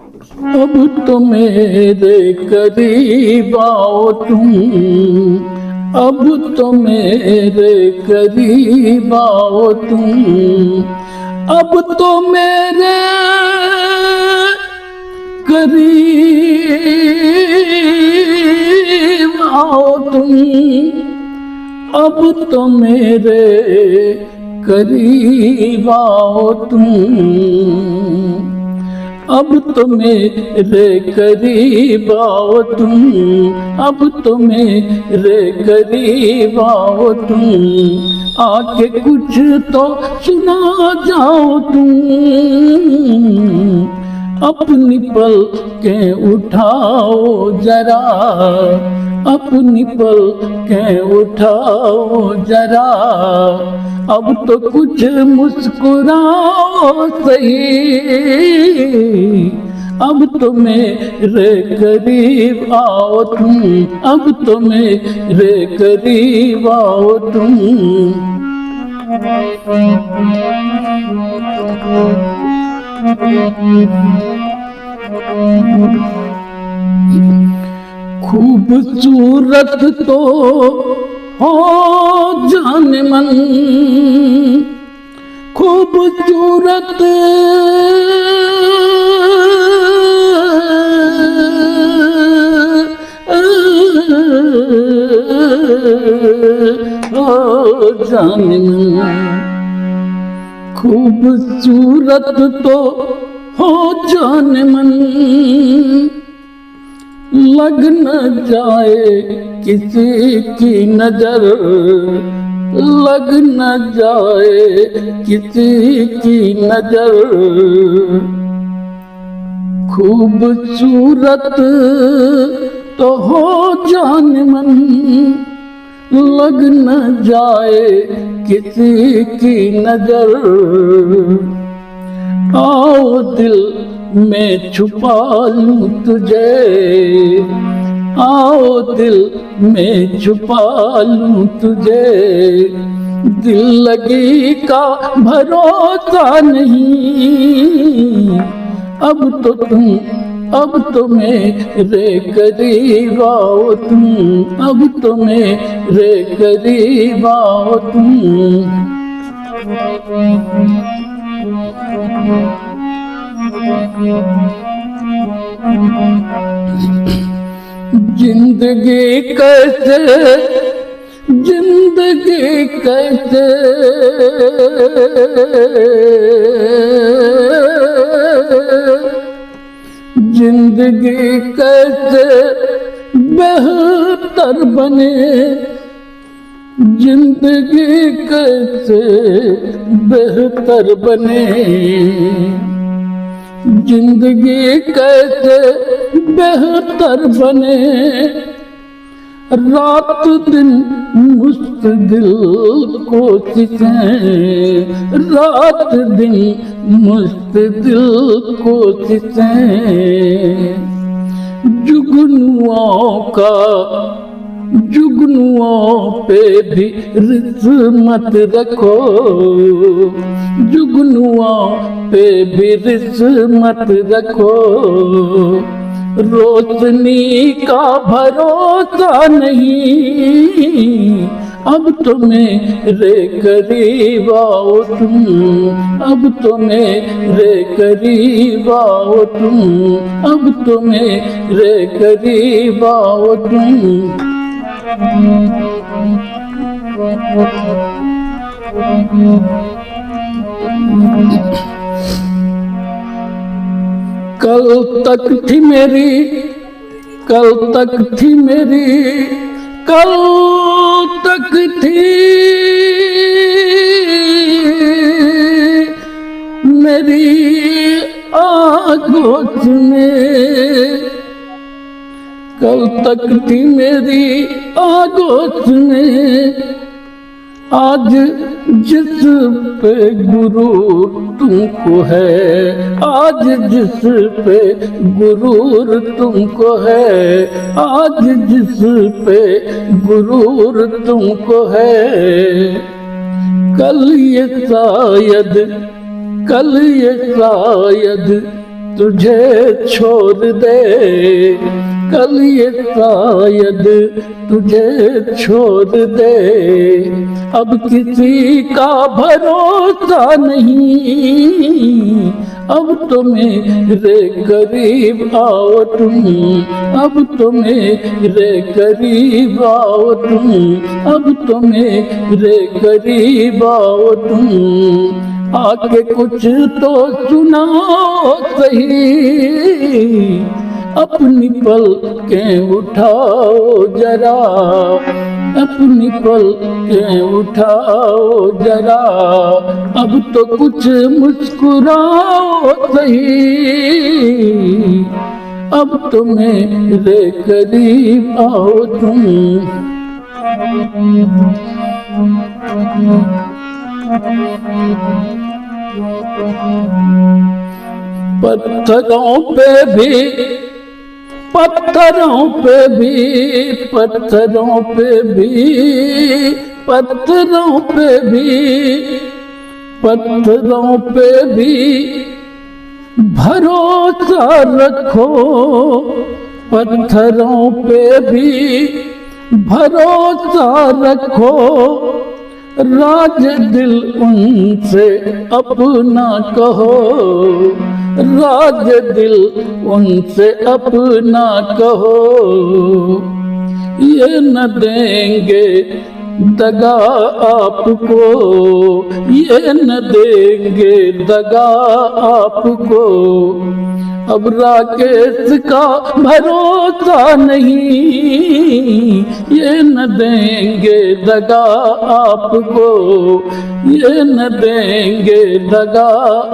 अब तो मेरे करीब आओ तुम, अब तो मेरे करीब आओ तुम, अब तो मेरे करीब आओ तुम, अब तो मेरे करीब आओ तुम, अब तो मेरे करीब आओ तुम, अब तो मेरे करीब आओ तुम, आके कुछ तो सुना जाओ तुम, अपनी पलकें उठाओ जरा, अपनी पलकें उठाओ जरा, अब तो कुछ मुस्कुराओ सही, अब तो मेरे करीब आओ तुम, अब तो मेरे करीब आओ तुम। खूबसूरत तो हो जाने मन, खूबसूरत हो जाने मन, खूबसूरत तो हो जाने मन, लग न जाए किसी की नजर, लग न जाए किसी की नजर, खूबसूरत तो हो जाने मन, लग न जाए किसी की नजर, आओ दिल मैं छुपा लूं तुझे, आओ दिल मैं छुपा लूं तुझे, दिल लगी का भरोसा नहीं, अब तो तुम, अब तो मेरे करीब आओ तुम, अब तो मेरे करीब आओ तुम। जिंदगी कैसे, जिंदगी कैसे, जिंदगी कैसे बेहतर बने, जिंदगी कैसे बेहतर बने, जिंदगी कैसे बेहतर बने, रात दिन मुश्किल कोशिशें, रात दिन मुश्किल कोशिशें, जुगनुओं का, जुगनुओं पे भी रिस मत रखो, जुगनुओं पे भी रिस मत रखो, रोशनी का भरोसा नहीं, अब तो मेरे करीब आओ तुम, अब तो मेरे करीब आओ तुम, अब तो मेरे करीब आओ तुम। कल तक थी मेरी, कल तक थी मेरी, कल तक थी मेरी आगोश में, कल तक थी मेरी आगोश में, आज जिस पे गुरूर तुमको है, आज जिस पे गुरूर तुमको है, आज जिस पे गुरूर तुमको है, कल ये शायद, कल ये शायद तुझे छोड़ दे, कल ये शायद तुझे छोड़ दे। अब किसी का भरोसा नहीं, अब तो मेरे करीब आओ तुम, अब तो मेरे करीब आओ तुम, अब तो मेरे करीब आओ तुम। आके कुछ तो सुनाओ सही, अपनी पलकें उठाओ जरा, अपनी पलकें उठाओ जरा। अब तो कुछ मुस्कुराओ सही, अब तो मेरे करीब आओ तुम। पत्थरों पे भी, पत्थरों पे भी, पत्थरों पे भी, पत्थरों पे भी, पत्थरों पे भी भरोसा रखो, पत्थरों पे भी भरोसा रखो। राज दिल उनसे अपना कहो, राज दिल उनसे अपना कहो। ये न देंगे दगा आपको, ये न देंगे दगा आपको। अब राकेश का भरोसा नहीं, ये न देंगे दगा आपको, ये न देंगे दगा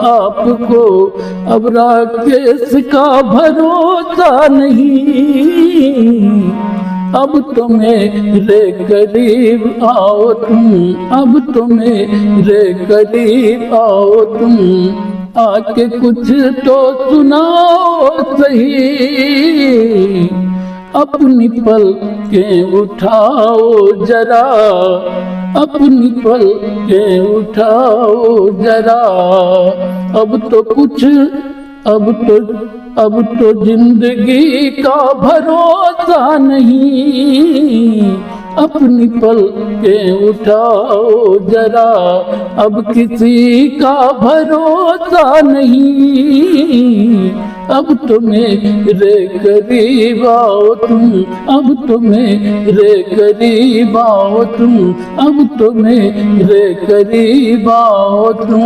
आपको। अब राकेश का भरोसा नहीं, अब तो मेरे करीब आओ तुम, अब तो मेरे करीब आओ तुम। आके कुछ तो सुनाओ सही, अपनी पलकें उठाओ जरा, अपनी पलकें उठाओ जरा। अब तो कुछ, अब तो जिंदगी का भरोसा नहीं, अपनी पलकें उठाओ जरा। अब किसी का भरोसा नहीं, अब तो मेरे करीब आओ तुम, अब तो मेरे करीब आओ तुम, अब तो मेरे करीब आओ तुम।